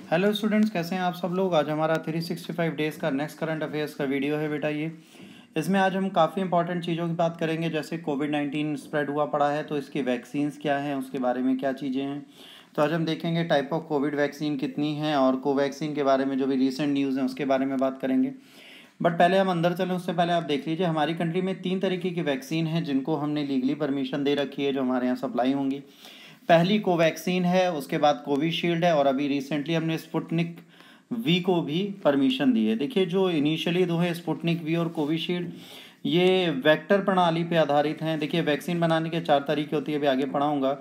Hello students, कैसे हैं आप सब लोग। आज हमारा 365 डेज़ का नेक्स्ट करंट अफेयर्स का वीडियो है बेटा। ये इसमें आज हम काफ़ी इंपॉर्टेंट चीज़ों की बात करेंगे, जैसे कोविड-19 स्प्रेड हुआ पड़ा है तो इसकी वैक्सीन्स क्या हैं, उसके बारे में क्या चीज़ें हैं। तो आज हम देखेंगे टाइप ऑफ कोविड वैक्सीन कितनी हैं और कोवैक्सीन के बारे में जो भी रिसेंट न्यूज़ हैं उसके बारे में बात करेंगे। बट पहले हम अंदर चलें उससे पहले आप देख लीजिए, हमारी कंट्री में 3 तरीके की वैक्सीन है जिनको हमने लीगली परमिशन दे रखी है, जो हमारे यहाँ सप्लाई होंगी। पहली कोवैक्सीन है, उसके बाद कोविशील्ड है और अभी रिसेंटली हमने स्पुतनिक वी को भी परमिशन दी है। देखिए, जो इनिशियली दो है स्पुतनिक वी और कोविशील्ड, ये वेक्टर प्रणाली पे आधारित हैं। देखिए, वैक्सीन बनाने के 4 तरीके होती है, अभी आगे पढ़ाऊंगा।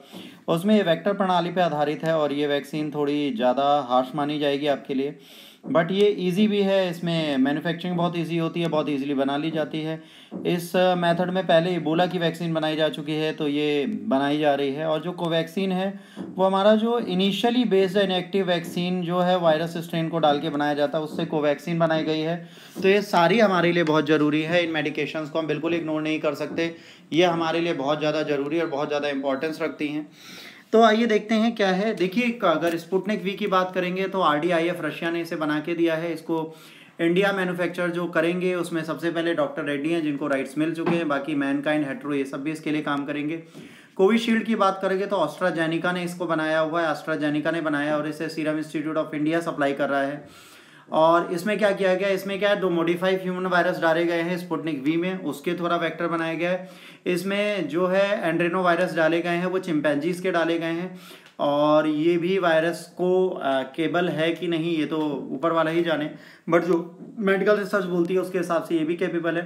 उसमें ये वेक्टर प्रणाली पे आधारित है और ये वैक्सीन थोड़ी ज़्यादा हार्श मानी जाएगी आपके लिए, बट ये इजी भी है। इसमें मैन्युफैक्चरिंग बहुत इजी होती है, बहुत इजीली बना ली जाती है। इस मेथड में पहले इबोला की वैक्सीन बनाई जा चुकी है, तो ये बनाई जा रही है। और जो कोवैक्सीन है वो हमारा जो इनिशियली बेस्ड इनएक्टिव वैक्सीन जो है वायरस स्ट्रेन को डाल के बनाया जाता है, उससे कोवैक्सीन बनाई गई है। तो ये सारी हमारे लिए बहुत ज़रूरी है। इन मेडिकेशंस को हम बिल्कुल इग्नोर नहीं कर सकते, ये हमारे लिए बहुत ज़्यादा ज़रूरी और बहुत ज़्यादा इंपॉर्टेंस रखती हैं। तो आइए देखते हैं क्या है। देखिए, अगर स्पुतनिक वी की बात करेंगे तो RDIF रशिया ने इसे बना के दिया है। इसको इंडिया मैन्युफैक्चर जो करेंगे उसमें सबसे पहले डॉक्टर रेड्डी हैं, जिनको राइट्स मिल चुके हैं। बाकी मैनकाइंड, हेट्रो, ये सब भी इसके लिए काम करेंगे। कोविशील्ड की बात करेंगे तो एस्ट्राजेनेका ने इसको बनाया हुआ है, एस्ट्राजेनेका ने बनाया और इसे serum institute of India supply कर रहा है। और इसमें क्या किया गया, इसमें क्या है, 2 मॉडिफाइड ह्यूमन वायरस डाले गए हैं स्पुतनिक वी में, उसके थोड़ा वेक्टर बनाया गया है। इसमें जो है एंड्रेनो वायरस डाले गए हैं, वो चिंपैंजीज के डाले गए हैं। और ये भी वायरस को केबल है कि नहीं ये तो ऊपर वाला ही जाने, बट जो मेडिकल रिसर्च बोलती है उसके हिसाब से ये भी कैपेबल है।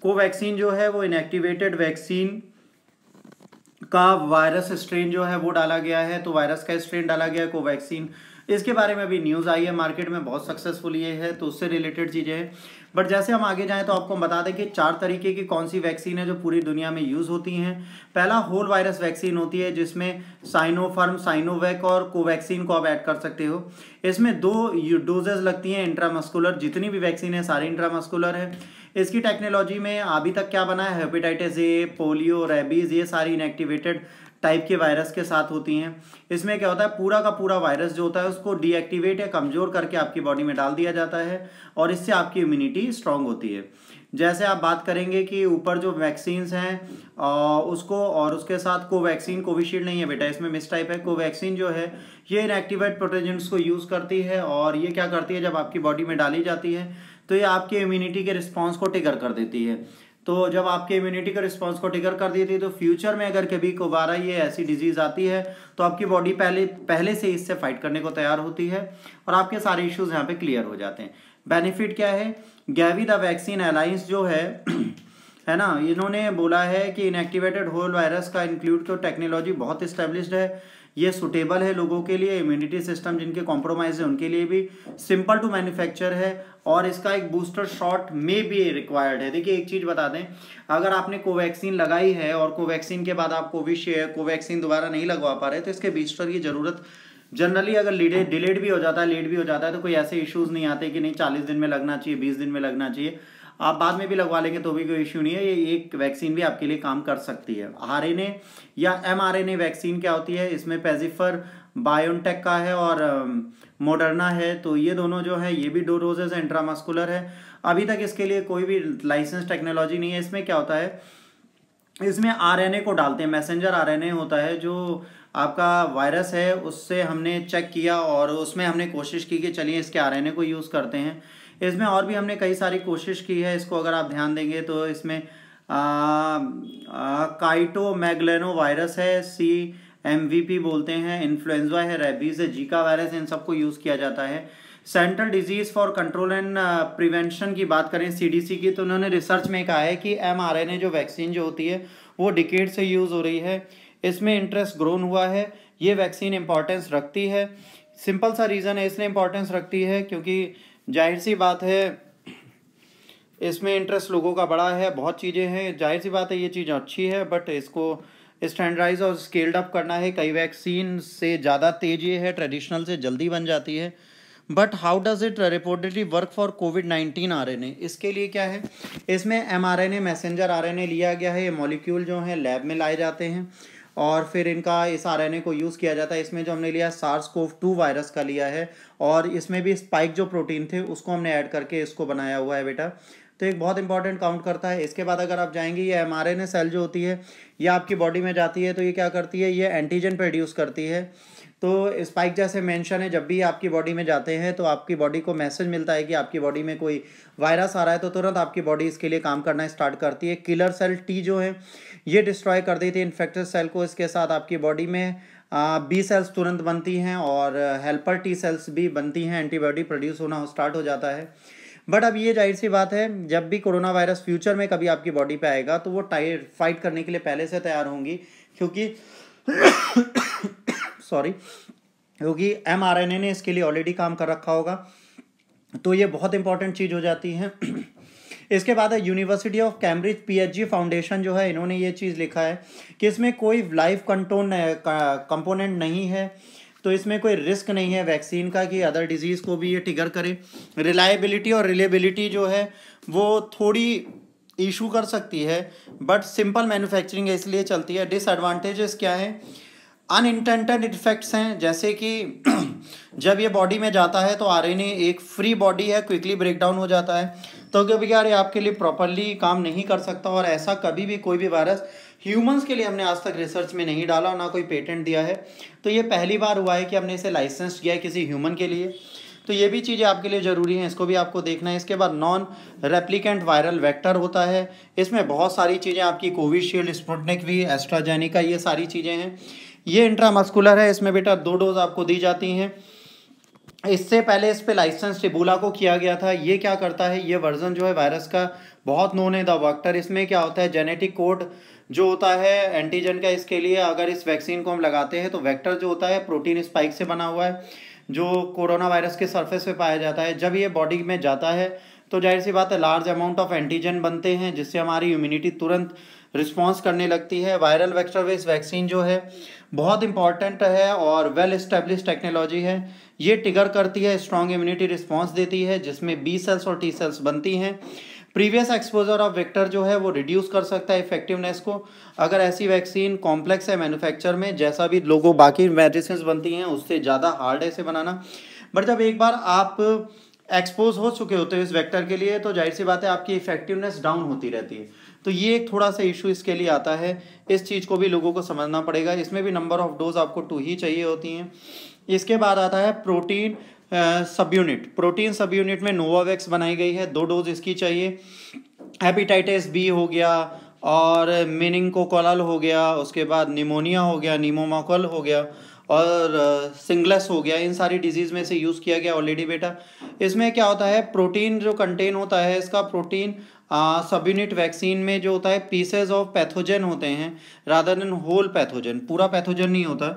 कोवैक्सीन जो है वो इनएक्टिवेटेड वैक्सीन का वायरस स्ट्रेन जो है वो डाला गया है, तो वायरस का स्ट्रेन डाला गया है कोवैक्सीन। इसके बारे में अभी न्यूज़ आई है मार्केट में, बहुत सक्सेसफुल ये है, तो उससे रिलेटेड चीज़ें हैं। बट जैसे हम आगे जाएं तो आपको हम बता दें कि 4 तरीके की कौन सी वैक्सीन है जो पूरी दुनिया में यूज़ होती हैं। पहला होल वायरस वैक्सीन होती है, जिसमें साइनोफार्म, साइनोवैक और कोवैक्सीन को आप ऐड कर सकते हो। इसमें 2 डोजेज लगती हैं इंट्रामस्कुलर, जितनी भी वैक्सीन है सारी इंट्रामस्कुलर है। इसकी टेक्नोलॉजी में अभी तक क्या बना है, हेपेटाइटिस ए, पोलियो, रेबीज़, ये सारी इनएक्टिवेटेड टाइप के वायरस के साथ होती हैं। इसमें क्या होता है, पूरा का पूरा वायरस जो होता है उसको डीएक्टिवेट या कमज़ोर करके आपकी बॉडी में डाल दिया जाता है और इससे आपकी इम्यूनिटी स्ट्रांग होती है। जैसे आप बात करेंगे कि ऊपर जो वैक्सीन्स हैं उसको, और उसके साथ कोवैक्सीन, कोविशील्ड नहीं है बेटा, इसमें मिस टाइप है। कोवैक्सीन जो है ये इनएक्टिवेट प्रोटेजेंट्स को यूज़ करती है और ये क्या करती है, जब आपकी बॉडी में डाली जाती है तो ये आपके इम्यूनिटी के रिस्पॉन्स को ट्रिगर कर देती है। तो जब आपके इम्यूनिटी का रिस्पांस को ट्रिगर कर देती है तो फ्यूचर में अगर कभी दोबारा ये ऐसी डिजीज़ आती है तो आपकी बॉडी पहले से इससे फाइट करने को तैयार होती है और आपके सारे इश्यूज यहाँ पे क्लियर हो जाते हैं। बेनिफिट क्या है, गैवी द वैक्सीन अलायंस जो है है ना, इन्होंने बोला है कि इनएक्टिवेटेड होल वायरस का इंक्लूड तो टेक्नोलॉजी बहुत इस्टेब्लिश्ड है, ये सुटेबल है लोगों के लिए, इम्यूनिटी सिस्टम जिनके कॉम्प्रोमाइज है उनके लिए भी, सिंपल टू मैन्युफैक्चर है और इसका एक बूस्टर शॉट में भी रिक्वायर्ड है। देखिए, एक चीज़ बता दें, अगर आपने कोवैक्सीन लगाई है और कोवैक्सीन के बाद आप कोवैक्सीन दोबारा नहीं लगवा पा रहे तो इसके बूस्टर की ज़रूरत जनरली अगर डिलेड भी हो जाता है, लेट भी हो जाता है, तो कोई ऐसे इश्यूज़ नहीं आते कि नहीं 40 दिन में लगना चाहिए, 20 दिन में लगना चाहिए, आप बाद में भी लगवा लेंगे तो भी कोई इश्यू नहीं है। ये एक वैक्सीन भी आपके लिए काम कर सकती है। RNA या mRNA वैक्सीन क्या होती है, इसमें पेजिफर बायोनटेक का है और मॉडर्ना है, तो ये दोनों जो है ये भी 2 डोजेज है, इंट्रामस्कुलर है। अभी तक इसके लिए कोई भी लाइसेंस टेक्नोलॉजी नहीं है। इसमें क्या होता है, इसमें RNA को डालते हैं, मैसेंजर RNA होता है जो आपका वायरस है, उससे हमने चेक किया और उसमें हमने कोशिश की कि चलिए इसके RNA को यूज़ करते हैं। इसमें और भी हमने कई सारी कोशिश की है, इसको अगर आप ध्यान देंगे तो इसमें काइटोमैगलेनो वायरस है, CMVP बोलते हैं, इन्फ्लुएंजा है, रेबीज है, जीका वायरस है, इन सबको यूज़ किया जाता है। Central disease for control and prevention की बात करें CDC की, तो उन्होंने रिसर्च में कहा है कि mRNA जो वैक्सीन जो होती है वो डिकेड से यूज़ हो रही है, इसमें इंटरेस्ट ग्रोन हुआ है, ये वैक्सीन इंपॉर्टेंस रखती है। सिंपल सा रीज़न है इसलिए इंपॉर्टेंस रखती है क्योंकि जाहिर सी बात है इसमें इंटरेस्ट लोगों का बड़ा है, बहुत चीज़ें हैं, जाहिर सी बात है ये चीज़ अच्छी है, बट इसको स्टैंडर्डाइज और स्केल्ड अप करना है। कई वैक्सीन से ज़्यादा तेज ये है, ट्रेडिशनल से जल्दी बन जाती है। But how does it reportedly work for covid RNA, इसके लिए क्या है, इसमें mRNA मैसेंजर RNA लिया गया है। ये मॉलिक्यूल जो है लैब में लाए जाते हैं और फिर इनका इस आरएनए को यूज़ किया जाता है। इसमें जो हमने लिया SARS-CoV-2 वायरस का लिया है और इसमें भी स्पाइक जो प्रोटीन थे उसको हमने ऐड करके इसको बनाया हुआ है बेटा। तो एक बहुत इंपॉर्टेंट काउंट करता है। इसके बाद अगर आप जाएंगे, ये mRNA सेल जो होती है ये आपकी बॉडी में जाती है, तो ये क्या करती है, ये एंटीजन प्रोड्यूस करती है। तो स्पाइक जैसे मेंशन है, जब भी आपकी बॉडी में जाते हैं तो आपकी बॉडी को मैसेज मिलता है कि आपकी बॉडी में कोई वायरस आ रहा है, तो तुरंत आपकी बॉडी इसके लिए काम करना स्टार्ट करती है। किलर सेल टी जो है ये डिस्ट्रॉय कर देती है इन्फेक्टेड सेल को। इसके साथ आपकी बॉडी में बी सेल्स तुरंत बनती हैं और हेल्पर टी सेल्स भी बनती हैं, एंटीबॉडी प्रोड्यूस होना स्टार्ट हो जाता है। बट अब ये जाहिर सी बात है, जब भी कोरोना वायरस फ्यूचर में कभी आपकी बॉडी पे आएगा तो वो फाइट करने के लिए पहले से तैयार होंगी, क्योंकि सॉरी, क्योंकि mRNA ने इसके लिए ऑलरेडी काम कर रखा होगा। तो ये बहुत इंपॉर्टेंट चीज़ हो जाती है। इसके बाद है university of Cambridge PSG foundation जो है, इन्होंने ये चीज़ लिखा है कि इसमें कोई लाइफ कंपोनेंट नहीं है, तो इसमें कोई रिस्क नहीं है वैक्सीन का कि अदर डिजीज़ को भी ये ट्रिगर करे। रिलायबिलिटी और रिलेबिलिटी जो है वो थोड़ी इशू कर सकती है, बट सिंपल मैन्युफैक्चरिंग है इसलिए चलती है। डिसएडवांटेजेस क्या है, अनइंटेंडेड इफेक्ट्स हैं, जैसे कि जब ये बॉडी में जाता है तो आरएनए एक फ्री बॉडी है, क्विकली ब्रेक डाउन हो जाता है, तो कभी यार ये आपके लिए प्रॉपरली काम नहीं कर सकता। और ऐसा कभी भी कोई भी वायरस ह्यूमंस के लिए हमने आज तक रिसर्च में नहीं डाला, ना कोई पेटेंट दिया है। तो ये पहली बार हुआ है कि हमने इसे लाइसेंस किया है किसी ह्यूमन के लिए। तो ये भी चीज़ें आपके लिए ज़रूरी हैं, इसको भी आपको देखना है। इसके बाद नॉन रेप्लिकेंट वायरल वेक्टर होता है, इसमें बहुत सारी चीज़ें आपकी कोविशील्ड, स्पुतनिक वी, एस्ट्राजेनिका, ये सारी चीज़ें हैं। ये इंट्रामस्कुलर है, इसमें बेटा 2 डोज आपको दी जाती हैं। इससे पहले इस पे लाइसेंस इबोला को किया गया था। ये क्या करता है, ये वर्जन जो है वायरस का बहुत नोन है, द वेक्टर। इसमें क्या होता है, जेनेटिक कोड जो होता है एंटीजन का, इसके लिए अगर इस वैक्सीन को हम लगाते हैं तो वेक्टर जो होता है प्रोटीन स्पाइक से बना हुआ है, जो कोरोना वायरस के सरफेस पे पाया जाता है। जब ये बॉडी में जाता है तो जाहिर सी बात है लार्ज अमाउंट ऑफ एंटीजन बनते हैं, जिससे हमारी इम्यूनिटी तुरंत रिस्पॉन्स करने लगती है। वायरल वेक्टर बेस्ड वैक्सीन जो है बहुत इंपॉर्टेंट है और वेल एस्टेब्लिश टेक्नोलॉजी है। ये ट्रिगर करती है, स्ट्रॉन्ग इम्यूनिटी रिस्पॉन्स देती है, जिसमें बी सेल्स और टी सेल्स बनती हैं। प्रीवियस एक्सपोजर ऑफ वेक्टर जो है वो रिड्यूस कर सकता है इफेक्टिवनेस को। अगर ऐसी वैक्सीन कॉम्प्लेक्स है मैन्युफैक्चर में, जैसा भी लोगों बाकी मेडिसिन बनती हैं उससे ज़्यादा हार्ड है इसे बनाना। बट जब एक बार आप एक्सपोज हो चुके होते हो इस वेक्टर के लिए, तो जाहिर सी बात है आपकी इफेक्टिवनेस डाउन होती रहती है। तो ये एक थोड़ा सा इशू इसके लिए आता है, इस चीज़ को भी लोगों को समझना पड़ेगा। इसमें भी नंबर ऑफ डोज आपको 2 ही चाहिए होती हैं। इसके बाद आता है प्रोटीन सब यूनिट। प्रोटीन सब यूनिट में नोवावैक्स बनाई गई है, 2 डोज इसकी चाहिए। हेपेटाइटिस बी हो गया और मेनिंगोकोकल हो गया, उसके बाद निमोनिया हो गया, निमोकोकल हो गया और सिंगलेस हो गया, इन सारी डिजीज़ में से यूज़ किया गया ऑलरेडी बेटा। इसमें क्या होता है, प्रोटीन जो कंटेन होता है इसका, प्रोटीन सब यूनिट वैक्सीन में जो होता है पीसेज ऑफ पैथोजन होते हैं रादर देन होल पैथोजन, पूरा पैथोजन नहीं होता।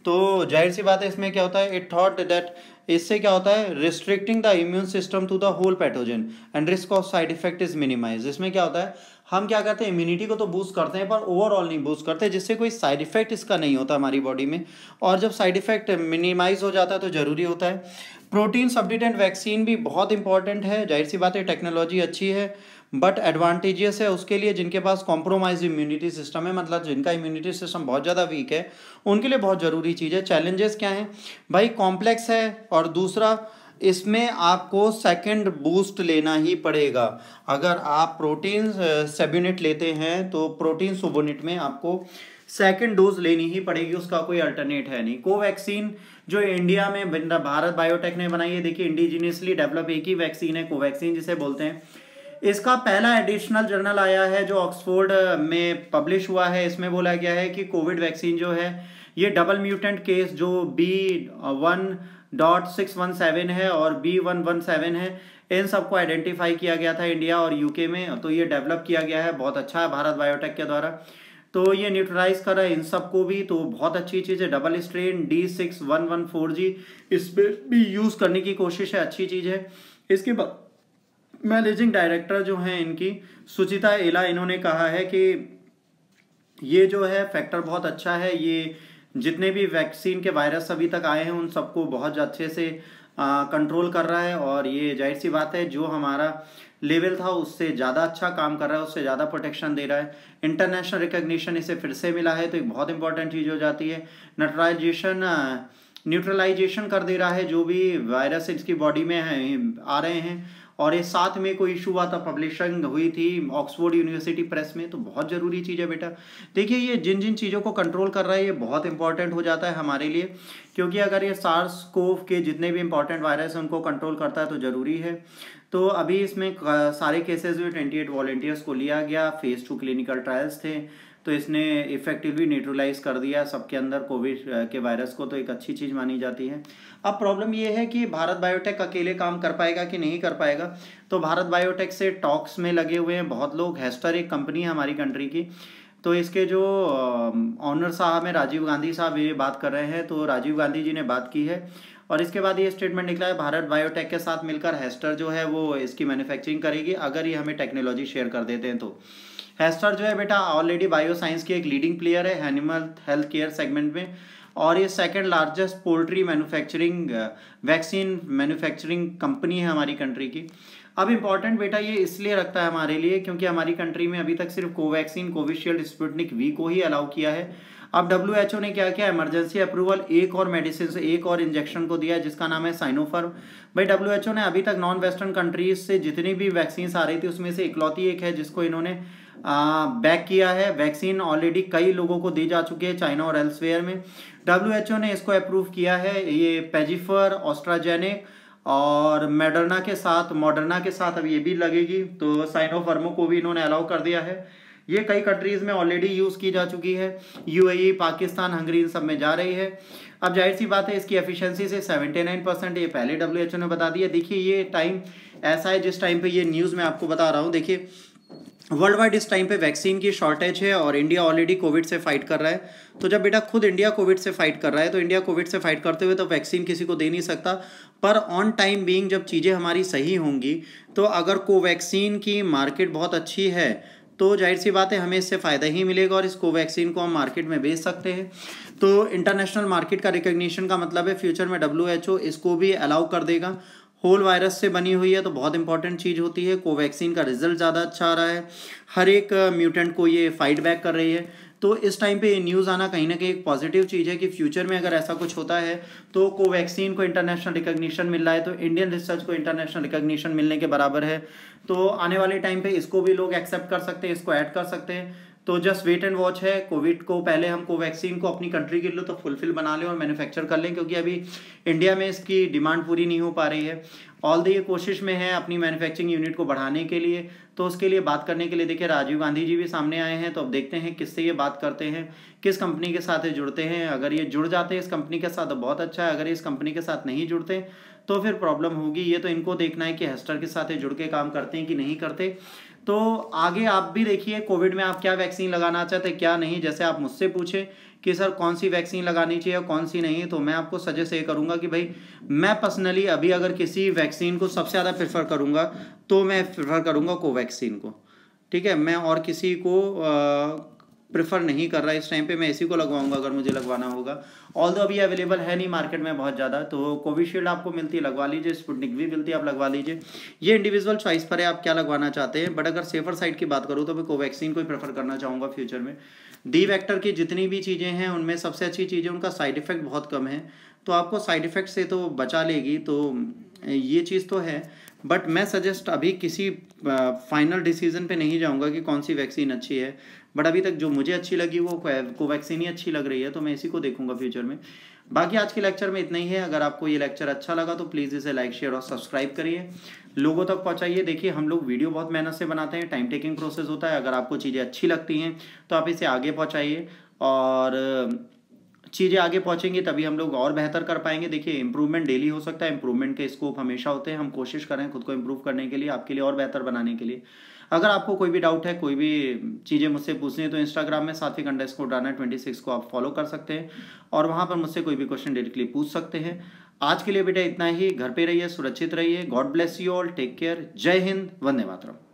तो जाहिर सी बात है इसमें क्या होता है, इट थॉट दैट इससे क्या होता है, restricting the immune system to the whole pathogen and risk of side effect is minimise. इसमें क्या होता है, हम क्या करते हैं, इम्यूनिटी को तो बूस्ट करते हैं पर ओवरऑल नहीं बूस्ट करते, जिससे कोई साइड इफेक्ट इसका नहीं होता हमारी बॉडी में। और जब साइड इफेक्ट मिनिमाइज हो जाता है तो ज़रूरी होता है। प्रोटीन सब्स्टिट्यूएंट वैक्सीन भी बहुत इंपॉर्टेंट है, जाहिर सी बात है टेक्नोलॉजी अच्छी है बट एडवांटेजियस है उसके लिए जिनके पास कॉम्प्रोमाइज इम्यूनिटी सिस्टम है, मतलब जिनका इम्यूनिटी सिस्टम बहुत ज़्यादा वीक है, उनके लिए बहुत ज़रूरी चीज़ है। चैलेंजेस क्या हैं भाई, कॉम्प्लेक्स है और दूसरा इसमें आपको सेकंड बूस्ट लेना ही पड़ेगा। अगर आप प्रोटीन सब यूनिट लेते हैं तो प्रोटीन सब यूनिट में आपको सेकंड डोज लेनी ही पड़ेगी, उसका कोई अल्टरनेट है नहीं। कोवैक्सीन जो इंडिया में भारत बायोटेक ने बनाई है, देखिए इंडिजीनियसली डेवलप एक ही वैक्सीन है, कोवैक्सीन जिसे बोलते हैं। इसका पहला एडिशनल जर्नल आया है जो ऑक्सफोर्ड में पब्लिश हुआ है। इसमें बोला गया है कि कोविड वैक्सीन जो है ये डबल म्यूटेंट केस जो B1.617 है और B117 है, इन सबको आइडेंटिफाई किया गया था इंडिया और यूके में। तो ये डेवलप किया गया है, बहुत अच्छा है भारत बायोटेक के द्वारा। तो ये न्यूट्रलाइज कर रहा है इन सबको भी, तो बहुत अच्छी चीज़ है। डबल स्ट्रेन D6114G इस पर भी यूज़ करने की कोशिश है, अच्छी चीज़ है। इसके बाद मैनेजिंग डायरेक्टर जो हैं इनकी सुचिता एला, इन्होंने कहा है कि ये जो है फैक्टर बहुत अच्छा है, ये जितने भी वैक्सीन के वायरस अभी तक आए हैं उन सबको बहुत अच्छे से कंट्रोल कर रहा है, और ये जाहिर सी बात है जो हमारा लेवल था उससे ज़्यादा अच्छा काम कर रहा है, उससे ज़्यादा प्रोटेक्शन दे रहा है। इंटरनेशनल रिकग्निशन इसे फिर से मिला है, तो एक बहुत इंपॉर्टेंट चीज़ हो जाती है। न्यूट्रलाइजेशन कर दे रहा है जो भी वायरस इसकी बॉडी में आ रहे हैं। और ये 7 मई को इशू हुआ था, पब्लिशिंग हुई थी ऑक्सफोर्ड यूनिवर्सिटी प्रेस में, तो बहुत ज़रूरी चीज़ है बेटा। देखिए ये जिन जिन चीज़ों को कंट्रोल कर रहा है ये बहुत इंपॉर्टेंट हो जाता है हमारे लिए, क्योंकि अगर ये सार्स कोव के जितने भी इंपॉर्टेंट वायरस हैं उनको कंट्रोल करता है तो ज़रूरी है। तो अभी इसमें सारे केसेस हुए, 28 वॉलेंटियर्स को लिया गया, फेज 2 क्लिनिकल ट्रायल्स थे, तो इसने इफेक्टिवली न्यूट्रलाइज कर दिया सबके अंदर कोविड के वायरस को, तो एक अच्छी चीज़ मानी जाती है। अब प्रॉब्लम ये है कि भारत बायोटेक अकेले काम कर पाएगा कि नहीं कर पाएगा। तो भारत बायोटेक से टॉक्स में लगे हुए हैं बहुत लोग। हेस्टर एक कंपनी है हमारी कंट्री की, तो इसके जो ऑनर साहब हैं राजीव गांधी साहब, ये बात कर रहे हैं, तो राजीव गांधी जी ने बात की है और इसके बाद ये स्टेटमेंट निकला है भारत बायोटेक के साथ मिलकर हेस्टर जो है वो इसकी मैन्युफैक्चरिंग करेगी, अगर ये हमें टेक्नोलॉजी शेयर कर देते हैं तो। हेस्टर जो है बेटा ऑलरेडी बायो साइंस की एक लीडिंग प्लेयर है एनिमल हेल्थ केयर सेगमेंट में, और ये second largest poultry manufacturing vaccine manufacturing company है हमारी कंट्री की। अब इम्पॉर्टेंट बेटा ये इसलिए रखता है हमारे लिए क्योंकि हमारी कंट्री में अभी तक सिर्फ कोवैक्सीन, कोविशील्ड, स्पुतनिक वी को ही अलाउ किया है। अब WHO ने क्या किया, इमरजेंसी अप्रूवल एक और मेडिसिन से एक और इंजेक्शन को दिया जिसका नाम है साइनोफार्म। भाई WHO ने अभी तक नॉन वेस्टर्न कंट्रीज से जितनी भी वैक्सीन आ रही थी उसमें से इकलौती एक है जिसको इन्होंने बैक किया है। वैक्सीन ऑलरेडी कई लोगों को दी जा चुकी है चाइना और एल्सवेयर में। WHO ने इसको अप्रूव किया है, ये पेजिफर, ऑस्ट्राजेनेक और मॉडर्ना के साथ अब ये भी लगेगी, तो साइनोफार्मो को भी इन्होंने अलाउ कर दिया है। ये कई कंट्रीज में ऑलरेडी यूज़ की जा चुकी है, UAE, पाकिस्तान, हंगरी, इन सब में जा रही है। अब जाहिर सी बात है इसकी एफिशिएंसी से 79%, ये पहले WHO ने बता दिया। देखिए ये टाइम ऐसा है जिस टाइम पे ये न्यूज़ मैं आपको बता रहा हूँ, देखिए वर्ल्ड वाइड इस टाइम पे वैक्सीन की शॉर्टेज है और इंडिया ऑलरेडी कोविड से फाइट कर रहा है। तो जब बेटा खुद इंडिया कोविड से फाइट कर रहा है तो इंडिया कोविड से फाइट करते हुए तो वैक्सीन किसी को दे नहीं सकता, पर ऑन टाइम बीइंग जब चीज़ें हमारी सही होंगी तो अगर कोवैक्सीन की मार्केट बहुत अच्छी है तो जाहिर सी बात है हमें इससे फ़ायदा ही मिलेगा और इस कोवैक्सीन को हम मार्केट में बेच सकते हैं। तो इंटरनेशनल मार्केट का रिकग्निशन का मतलब है फ्यूचर में WHO इसको भी अलाउ कर देगा। होल वायरस से बनी हुई है तो बहुत इंपॉर्टेंट चीज़ होती है। कोवैक्सीन का रिजल्ट ज़्यादा अच्छा आ रहा है, हर एक म्यूटेंट को ये फाइट बैक कर रही है। तो इस टाइम पे ये न्यूज़ आना कहीं ना कहीं एक पॉजिटिव चीज़ है कि फ्यूचर में अगर ऐसा कुछ होता है तो कोवैक्सीन को इंटरनेशनल रिकग्निशन मिल रहा है तो इंडियन रिसर्च को इंटरनेशनल रिकग्निशन मिलने के बराबर है। तो आने वाले टाइम पे इसको भी लोग एक्सेप्ट कर सकते हैं, इसको ऐड कर सकते हैं। तो जस्ट वेट एंड वॉच है। कोविड को पहले हम कोवैक्सीन को अपनी कंट्री के लिए तो फुलफिल बना लें और मैन्युफैक्चर कर लें, क्योंकि अभी इंडिया में इसकी डिमांड पूरी नहीं हो पा रही है। ऑल द ये कोशिश में है अपनी मैन्युफैक्चरिंग यूनिट को बढ़ाने के लिए। तो उसके लिए बात करने के लिए देखिए राजीव गांधी जी भी सामने आए हैं, तो अब देखते हैं किससे ये बात करते हैं, किस कंपनी के साथ ये जुड़ते हैं। अगर ये जुड़ जाते हैं इस कंपनी के साथ तो बहुत अच्छा है, अगर इस कंपनी के साथ नहीं जुड़ते तो फिर प्रॉब्लम होगी। ये तो इनको देखना है कि हेस्टर के साथ ये जुड़ के काम करते हैं कि नहीं करते। तो आगे आप भी देखिए कोविड में आप क्या वैक्सीन लगाना चाहते हैं क्या नहीं। जैसे आप मुझसे पूछे कि सर कौन सी वैक्सीन लगानी चाहिए और कौन सी नहीं, तो मैं आपको सजेस्ट ये करूंगा कि भाई मैं पर्सनली अभी अगर किसी वैक्सीन को सबसे ज़्यादा प्रेफर करूंगा तो मैं प्रेफर करूंगा कोवैक्सीन को, ठीक है। मैं और किसी को प्रेफर नहीं कर रहा इस टाइम पे, मैं इसी को लगवाऊंगा अगर मुझे लगवाना होगा। ऑल दो अभी अवेलेबल है नहीं मार्केट में बहुत ज़्यादा, तो कोविशील्ड आपको मिलती है लगवा लीजिए, स्पुतनिक भी मिलती है आप लगवा लीजिए। ये इंडिविजुअल चॉइस पर है आप क्या लगवाना चाहते हैं, बट अगर सेफर साइड की बात करूँ तो मैं कोवैक्सीन को ही प्रेफर करना चाहूँगा फ्यूचर में। डी वेक्टर की जितनी भी चीज़ें हैं उनमें सबसे अच्छी चीज़ है उनका साइड इफ़ेक्ट बहुत कम है, तो आपको साइड इफ़ेक्ट से तो बचा लेगी, तो ये चीज़ तो है। बट मैं सजेस्ट अभी किसी फाइनल डिसीजन पे नहीं जाऊंगा कि कौन सी वैक्सीन अच्छी है, बट अभी तक जो मुझे अच्छी लगी वो कोवैक्सीन ही अच्छी लग रही है, तो मैं इसी को देखूंगा फ्यूचर में। बाकी आज के लेक्चर में इतना ही है। अगर आपको ये लेक्चर अच्छा लगा तो प्लीज़ इसे लाइक, शेयर और सब्सक्राइब करिए, लोगों तक पहुंचाइए। देखिए हम लोग वीडियो बहुत मेहनत से बनाते हैं, टाइम टेकिंग प्रोसेस होता है। अगर आपको चीज़ें अच्छी लगती हैं तो आप इसे आगे पहुँचाइए, और चीज़ें आगे पहुँचेंगी तभी हम लोग और बेहतर कर पाएंगे। देखिए इंप्रूवमेंट डेली हो सकता है, इंप्रूवमेंट के स्कोप हमेशा होते हैं। हम कोशिश करें खुद को इम्प्रूव करने के लिए, आपके लिए और बेहतर बनाने के लिए। अगर आपको कोई भी डाउट है, कोई भी चीज़ें मुझसे पूछनी है तो इंस्टाग्राम में सात्विक_26 को आप फॉलो कर सकते हैं और वहाँ पर मुझसे कोई भी क्वेश्चन डायरेक्टली पूछ सकते हैं। आज के लिए बेटा इतना ही। घर पे रहिए, सुरक्षित रहिए। God bless you all, take care. जय हिंद, वंदे मातरम।